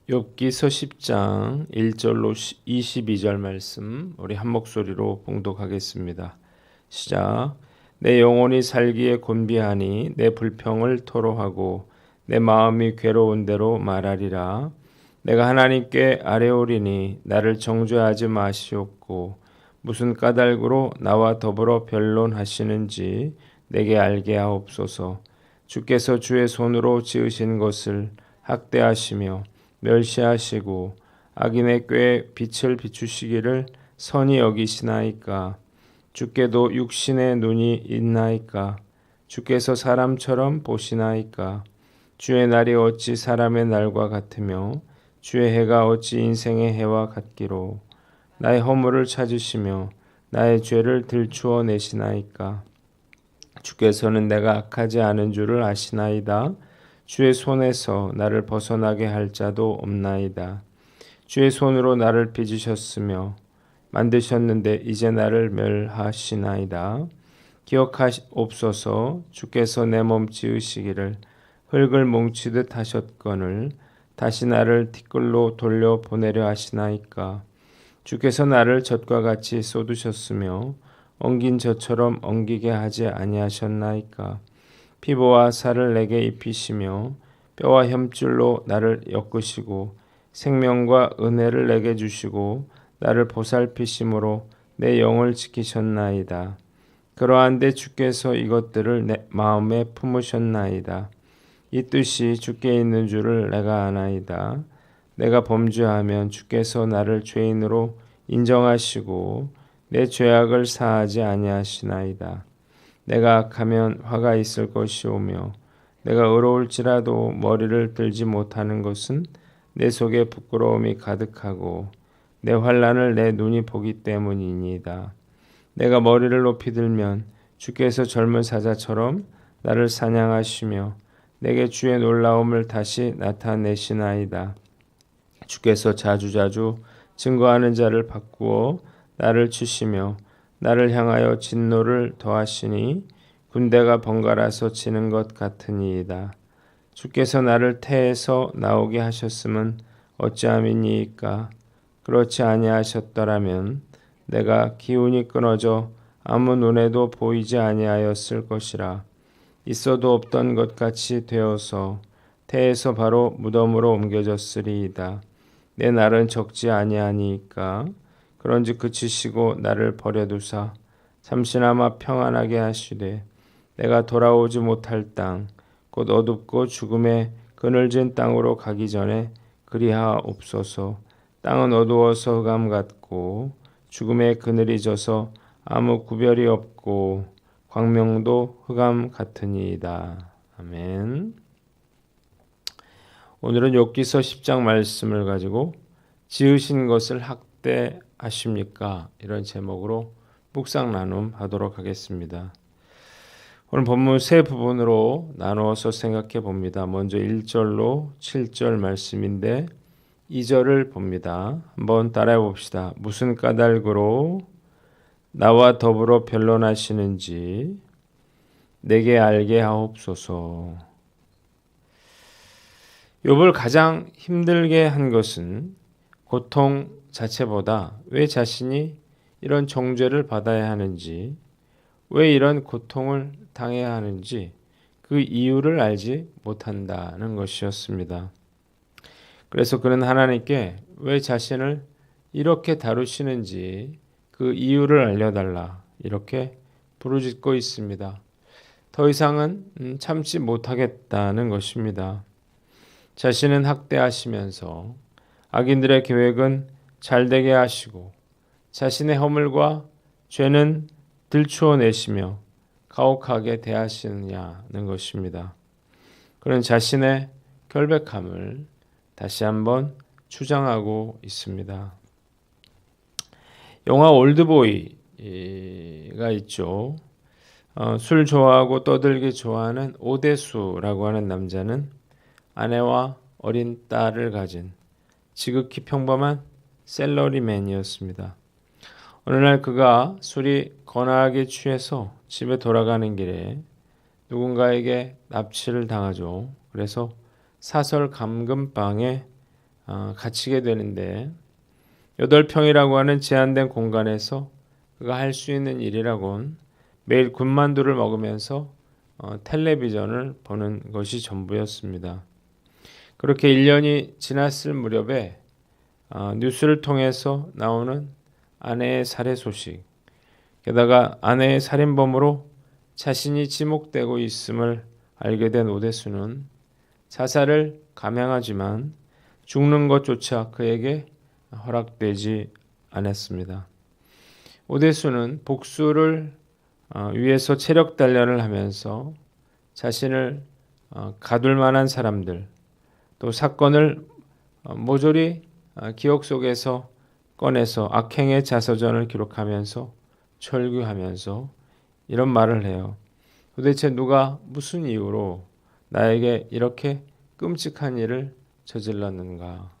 욥기서 10장 1절로 22절 말씀 우리 한 목소리로 봉독하겠습니다. 시작. 내 영혼이 살기에 곤비하니 내 불평을 토로하고 내 마음이 괴로운 대로 말하리라. 내가 하나님께 아뢰오리니 나를 정죄하지 마시옵고 무슨 까닭으로 나와 더불어 변론하시는지 내게 알게 하옵소서. 주께서 주의 손으로 지으신 것을 학대하시며 멸시하시고 악인의 꾀에 빛을 비추시기를 선히 여기시나이까. 주께도 육신의 눈이 있나이까. 주께서 사람처럼 보시나이까. 주의 날이 어찌 사람의 날과 같으며 주의 해가 어찌 인생의 해와 같기로. 나의 허물을 찾으시며 나의 죄를 들추어 내시나이까. 주께서는 내가 악하지 않은 줄을 아시나이다. 주의 손에서 나를 벗어나게 할 자도 없나이다. 주의 손으로 나를 빚으셨으며 만드셨는데 이제 나를 멸하시나이다. 기억하옵소서. 주께서 내 몸 지으시기를 흙을 뭉치듯 하셨거늘 다시 나를 티끌로 돌려 보내려 하시나이까. 주께서 나를 젖과 같이 쏟으셨으며 엉긴 젖처럼 엉기게 하지 아니하셨나이까. 피부와 살을 내게 입히시며 뼈와 혐줄로 나를 엮으시고 생명과 은혜를 내게 주시고 나를 보살피심으로 내 영을 지키셨나이다. 그러한데 주께서 이것들을 내 마음에 품으셨나이다. 이 뜻이 주께 있는 줄을 내가 아나이다. 내가 범죄하면 주께서 나를 죄인으로 인정하시고 내 죄악을 사하지 아니하시나이다. 내가 악하면 화가 있을 것이오며 내가 의로울지라도 머리를 들지 못하는 것은 내 속에 부끄러움이 가득하고 내 환난을 내 눈이 보기 때문이니이다. 내가 머리를 높이 들면 주께서 젊은 사자처럼 나를 사냥하시며 내게 주의 놀라움을 다시 나타내시나이다. 주께서 자주자주 증거하는 자를 바꾸어 나를 치시며 나를 향하여 진노를 더하시니 군대가 번갈아서 치는 것 같으니이다. 주께서 나를 태에서 나오게 하셨음은 어찌함이니이까. 그렇지 아니하셨더라면 내가 기운이 끊어져 아무 눈에도 보이지 아니하였을 것이라. 있어도 없던 것 같이 되어서 태에서 바로 무덤으로 옮겨졌으리이다. 내 날은 적지 아니하니까. 그런즉 그치시고 나를 버려두사 잠시나마 평안하게 하시되 내가 돌아오지 못할 땅 곧 어둡고 죽음의 그늘진 땅으로 가기 전에 그리하옵소서. 땅은 어두워서 흑암 같고 죽음의 그늘이 져서 아무 구별이 없고 광명도 흑암 같으니이다. 아멘. 오늘은 욥기서 10장 말씀을 가지고 지으신 것을 학대하십니까? 이런 제목으로 묵상 나눔 하도록 하겠습니다. 오늘 본문 세 부분으로 나누어서 생각해 봅니다. 먼저 1절로 7절 말씀인데 2절을 봅니다. 한번 따라해 봅시다. 무슨 까닭으로 나와 더불어 변론하시는지 내게 알게 하옵소서. 욥을 가장 힘들게 한 것은 고통 자체보다 왜 자신이 이런 정죄를 받아야 하는지, 왜 이런 고통을 당해야 하는지 그 이유를 알지 못한다는 것이었습니다. 그래서 그는 하나님께 왜 자신을 이렇게 다루시는지 그 이유를 알려달라 이렇게 부르짖고 있습니다. 더 이상은 참지 못하겠다는 것입니다. 자신은 학대하시면서 악인들의 계획은 잘되게 하시고 자신의 허물과 죄는 들추어 내시며 가혹하게 대하시느냐는 것입니다. 그는 자신의 결백함을 다시 한번 주장하고 있습니다. 영화 올드보이가 있죠. 술 좋아하고 떠들기 좋아하는 오대수라고 하는 남자는 아내와 어린 딸을 가진 지극히 평범한 셀러리맨이었습니다. 어느 날 그가 술이 거나하게 취해서 집에 돌아가는 길에 누군가에게 납치를 당하죠. 그래서 사설 감금방에 갇히게 되는데 8평이라고 하는 제한된 공간에서 그가 할 수 있는 일이라곤 매일 군만두를 먹으면서 텔레비전을 보는 것이 전부였습니다. 그렇게 1년이 지났을 무렵에 뉴스를 통해서 나오는 아내의 살해 소식, 게다가 아내의 살인범으로 자신이 지목되고 있음을 알게 된 오대수는 자살을 감행하지만 죽는 것조차 그에게 허락되지 않았습니다. 오대수는 복수를 위해서 체력 단련을 하면서 자신을 가둘 만한 사람들, 또 사건을 모조리 기억 속에서 꺼내서 악행의 자서전을 기록하면서 철규하면서 이런 말을 해요. 도대체 누가 무슨 이유로 나에게 이렇게 끔찍한 일을 저질렀는가?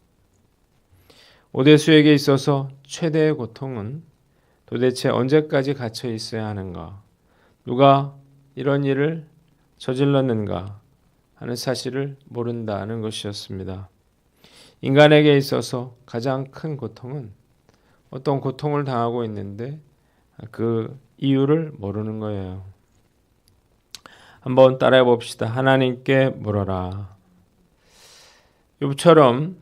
오대수에게 있어서 최대의 고통은 도대체 언제까지 갇혀 있어야 하는가? 누가 이런 일을 저질렀는가 하는 사실을 모른다는 것이었습니다. 인간에게 있어서 가장 큰 고통은 어떤 고통을 당하고 있는데 그 이유를 모르는 거예요. 한번 따라해 봅시다. 하나님께 물어라. 욥처럼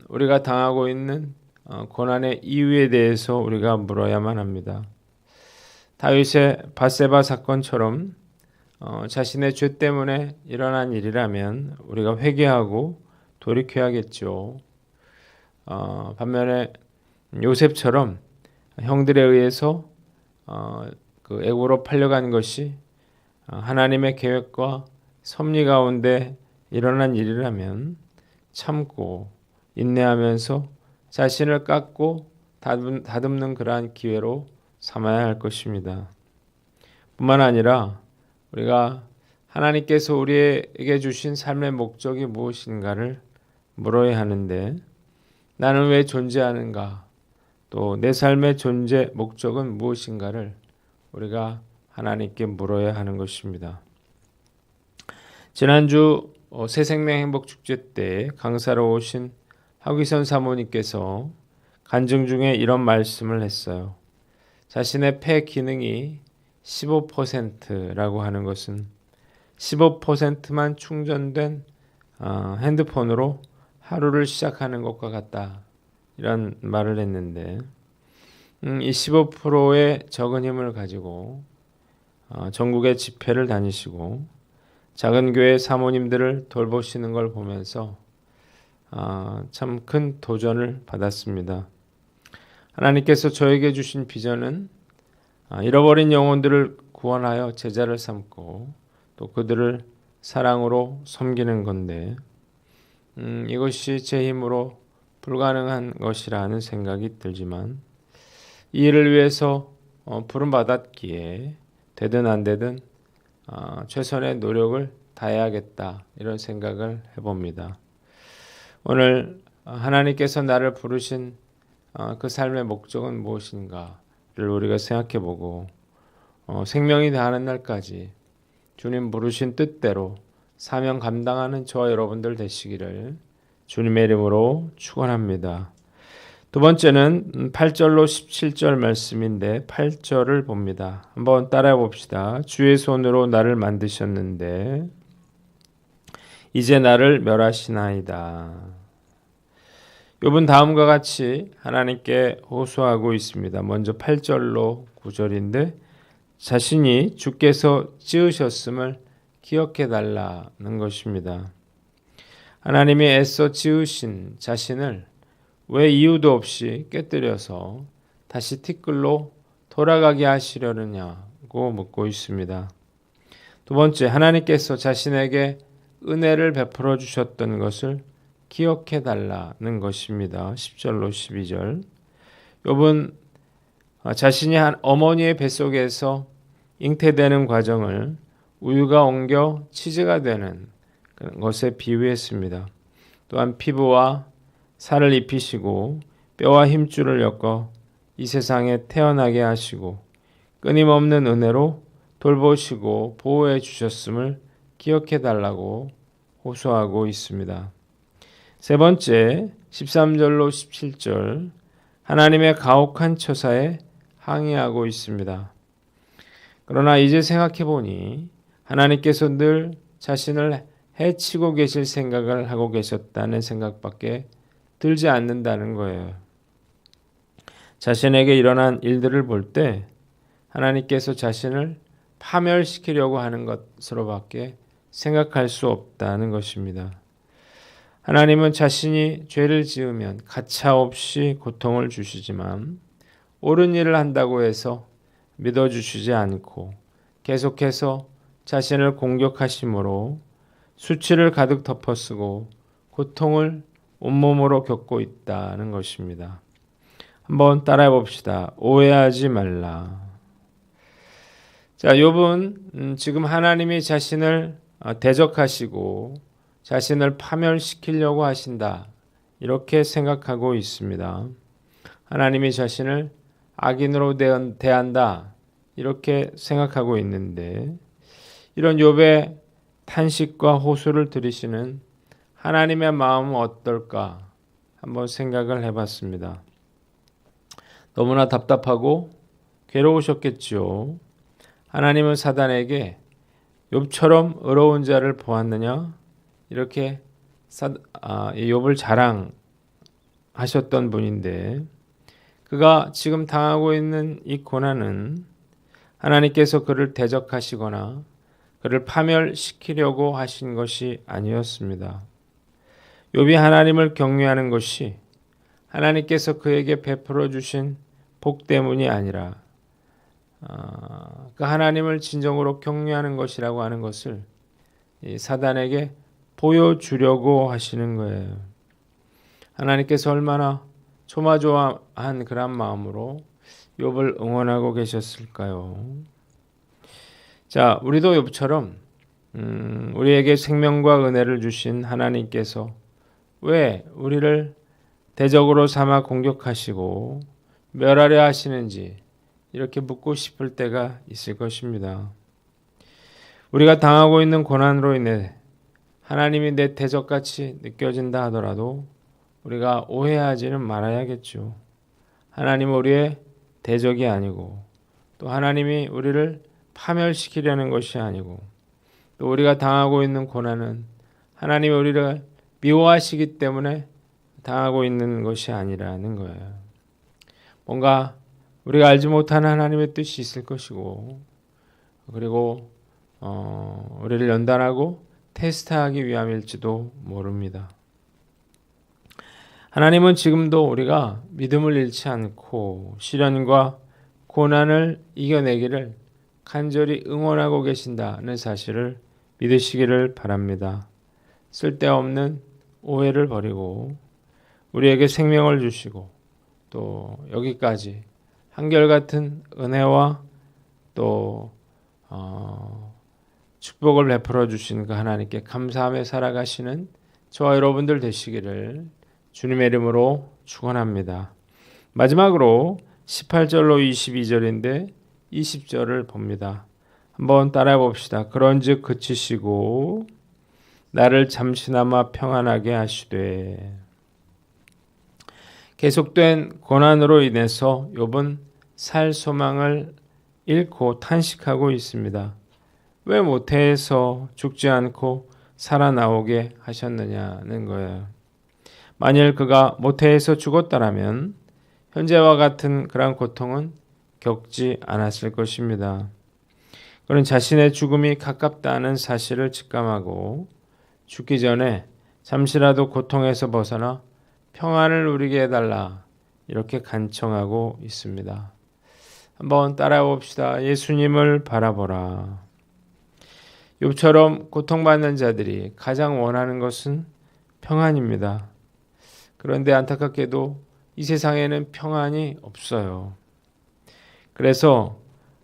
우리가 당하고 있는 고난의 이유에 대해서 우리가 물어야만 합니다. 다윗의 밧세바 사건처럼 자신의 죄 때문에 일어난 일이라면 우리가 회개하고 돌이켜야겠죠. 반면에 요셉처럼 형들에 의해서 그 애고로 팔려간 것이 하나님의 계획과 섭리 가운데 일어난 일이라면 참고 인내하면서 자신을 깎고 다듬는 그러한 기회로 삼아야 할 것입니다. 뿐만 아니라 우리가 하나님께서 우리에게 주신 삶의 목적이 무엇인가를 물어야 하는데 나는 왜 존재하는가? 또 내 삶의 존재 목적은 무엇인가를 우리가 하나님께 물어야 하는 것입니다. 지난주 새생명 행복축제 때 강사로 오신 하기선 사모님께서 간증 중에 이런 말씀을 했어요. 자신의 폐 기능이 15%라고 하는 것은 15%만 충전된 핸드폰으로 하루를 시작하는 것과 같다. 이런 말을 했는데 이 15%의 적은 힘을 가지고 전국의 집회를 다니시고 작은 교회 사모님들을 돌보시는 걸 보면서 참 큰 도전을 받았습니다. 하나님께서 저에게 주신 비전은 잃어버린 영혼들을 구원하여 제자를 삼고 또 그들을 사랑으로 섬기는 건데 이것이 제 힘으로 불가능한 것이라는 생각이 들지만 이 일을 위해서 부름받았기에 되든 안 되든 최선의 노력을 다해야겠다 이런 생각을 해봅니다. 오늘 하나님께서 나를 부르신 그 삶의 목적은 무엇인가를 우리가 생각해보고 생명이 다하는 날까지 주님 부르신 뜻대로 사명 감당하는 저와 여러분들 되시기를 주님의 이름으로 축원합니다. 두 번째는 8절로 17절 말씀인데 8절을 봅니다. 한번 따라해 봅시다. 주의 손으로 나를 만드셨는데 이제 나를 멸하시나이다. 욥은 다음과 같이 하나님께 호소하고 있습니다. 먼저 8절로 9절인데 자신이 주께서 지으셨음을 기억해 달라는 것입니다. 하나님이 애써 지으신 자신을 왜 이유도 없이 깨뜨려서 다시 티끌로 돌아가게 하시려느냐고 묻고 있습니다. 두 번째, 하나님께서 자신에게 은혜를 베풀어 주셨던 것을 기억해 달라는 것입니다. 10절로 12절. 욥은 자신이 한 어머니의 뱃속에서 잉태되는 과정을 우유가 옮겨 치즈가 되는 것에 비유했습니다. 또한 피부와 살을 입히시고 뼈와 힘줄을 엮어 이 세상에 태어나게 하시고 끊임없는 은혜로 돌보시고 보호해 주셨음을 기억해 달라고 호소하고 있습니다. 세 번째, 13절로 17절, 하나님의 가혹한 처사에 항의하고 있습니다. 그러나 이제 생각해 보니 하나님께서 늘 자신을 해치고 계실 생각을 하고 계셨다는 생각밖에 들지 않는다는 거예요. 자신에게 일어난 일들을 볼 때 하나님께서 자신을 파멸시키려고 하는 것으로밖에 생각할 수 없다는 것입니다. 하나님은 자신이 죄를 지으면 가차없이 고통을 주시지만 옳은 일을 한다고 해서 믿어주시지 않고 계속해서 자신을 공격하심으로 수치를 가득 덮어쓰고 고통을 온몸으로 겪고 있다는 것입니다. 한번 따라해 봅시다. 오해하지 말라. 자, 욥은 지금 하나님이 자신을 대적하시고 자신을 파멸시키려고 하신다. 이렇게 생각하고 있습니다. 하나님이 자신을 악인으로 대한다. 이렇게 생각하고 있는데 이런 욥의 탄식과 호소를 들으시는 하나님의 마음은 어떨까? 한번 생각을 해봤습니다. 너무나 답답하고 괴로우셨겠죠. 하나님은 사단에게 욥처럼 의로운 자를 보았느냐? 이렇게 욥을 자랑하셨던 분인데 그가 지금 당하고 있는 이 고난은 하나님께서 그를 대적하시거나 그를 파멸시키려고 하신 것이 아니었습니다. 욥이 하나님을 경외하는 것이 하나님께서 그에게 베풀어 주신 복 때문이 아니라 그 하나님을 진정으로 경외하는 것이라고 하는 것을 사단에게 보여주려고 하시는 거예요. 하나님께서 얼마나 조마조마한 그런 마음으로 욥을 응원하고 계셨을까요? 자, 우리도 욥처럼 우리에게 생명과 은혜를 주신 하나님께서 왜 우리를 대적으로 삼아 공격하시고 멸하려 하시는지 이렇게 묻고 싶을 때가 있을 것입니다. 우리가 당하고 있는 고난으로 인해 하나님이 내 대적같이 느껴진다 하더라도 우리가 오해하지는 말아야겠죠. 하나님은 우리의 대적이 아니고 또 하나님이 우리를 파멸시키려는 것이 아니고 또 우리가 당하고 있는 고난은 하나님이 우리를 미워하시기 때문에 당하고 있는 것이 아니라는 거예요. 뭔가 우리가 알지 못하는 하나님의 뜻이 있을 것이고 그리고 우리를 연단하고 테스트하기 위함일지도 모릅니다. 하나님은 지금도 우리가 믿음을 잃지 않고 시련과 고난을 이겨내기를 간절히 응원하고 계신다는 사실을 믿으시기를 바랍니다. 쓸데없는 오해를 버리고 우리에게 생명을 주시고 또 여기까지 한결같은 은혜와 또 축복을 베풀어 주신 그 하나님께 감사하며 살아가시는 저와 여러분들 되시기를 주님의 이름으로 축원합니다. 마지막으로 18절로 22절인데 20절을 봅니다. 한번 따라해 봅시다. 그런즉 그치시고 나를 잠시나마 평안하게 하시되. 계속된 고난으로 인해서 욥은 살 소망을 잃고 탄식하고 있습니다. 왜 모태에서 죽지 않고 살아나오게 하셨느냐는 거예요. 만일 그가 모태에서 죽었다라면 현재와 같은 그런 고통은 겪지 않았을 것입니다. 그는 자신의 죽음이 가깝다는 사실을 직감하고 죽기 전에 잠시라도 고통에서 벗어나 평안을 누리게 해달라 이렇게 간청하고 있습니다. 한번 따라해 봅시다. 예수님을 바라보라. 욥처럼 고통받는 자들이 가장 원하는 것은 평안입니다. 그런데 안타깝게도 이 세상에는 평안이 없어요. 그래서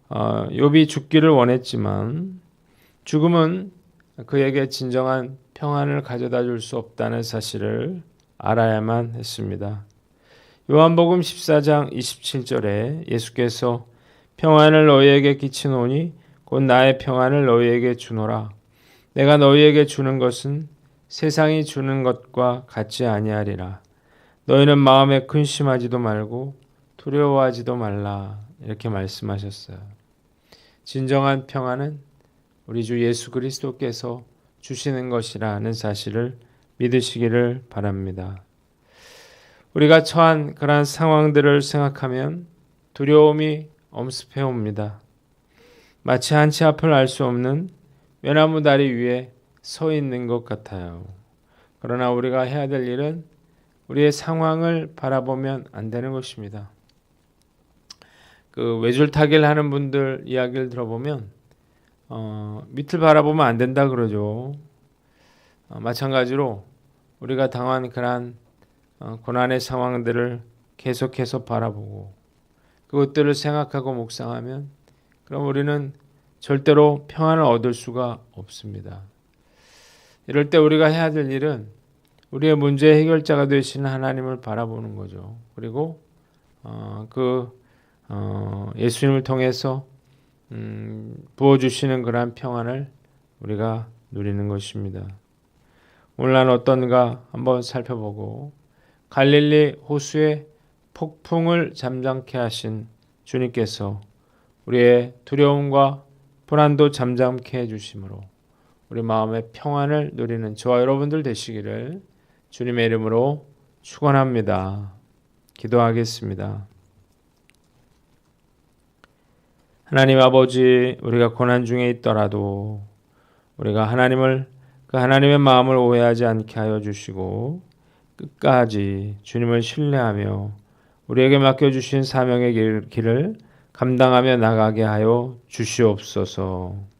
욥이 죽기를 원했지만 죽음은 그에게 진정한 평안을 가져다 줄 수 없다는 사실을 알아야만 했습니다. 요한복음 14장 27절에 예수께서 평안을 너희에게 끼치노니 곧 나의 평안을 너희에게 주노라. 내가 너희에게 주는 것은 세상이 주는 것과 같지 아니하리라. 너희는 마음에 근심하지도 말고 두려워하지도 말라. 이렇게 말씀하셨어요. 진정한 평안은 우리 주 예수 그리스도께서 주시는 것이라는 사실을 믿으시기를 바랍니다. 우리가 처한 그러한 상황들을 생각하면 두려움이 엄습해 옵니다. 마치 한치 앞을 알 수 없는 외나무 다리 위에 서 있는 것 같아요. 그러나 우리가 해야 될 일은 우리의 상황을 바라보면 안 되는 것입니다. 그 외줄타기를 하는 분들 이야기를 들어보면 밑을 바라보면 안 된다 그러죠. 마찬가지로 우리가 당한 그러한 고난의 상황들을 계속해서 바라보고 그것들을 생각하고 묵상하면 그럼 우리는 절대로 평안을 얻을 수가 없습니다. 이럴 때 우리가 해야 될 일은 우리의 문제의 해결자가 되시는 하나님을 바라보는 거죠. 그리고 예수님을 통해서 부어주시는 그러한 평안을 우리가 누리는 것입니다. 오늘 난 어떤가 한번 살펴보고 갈릴리 호수에 폭풍을 잠잠케 하신 주님께서 우리의 두려움과 불안도 잠잠케 해주심으로 우리 마음의 평안을 누리는 저와 여러분들 되시기를 주님의 이름으로 축원합니다. 기도하겠습니다. 하나님 아버지, 우리가 고난 중에 있더라도 우리가 그 하나님의 마음을 오해하지 않게 하여 주시고 끝까지 주님을 신뢰하며 우리에게 맡겨주신 사명의 길을 감당하며 나가게 하여 주시옵소서.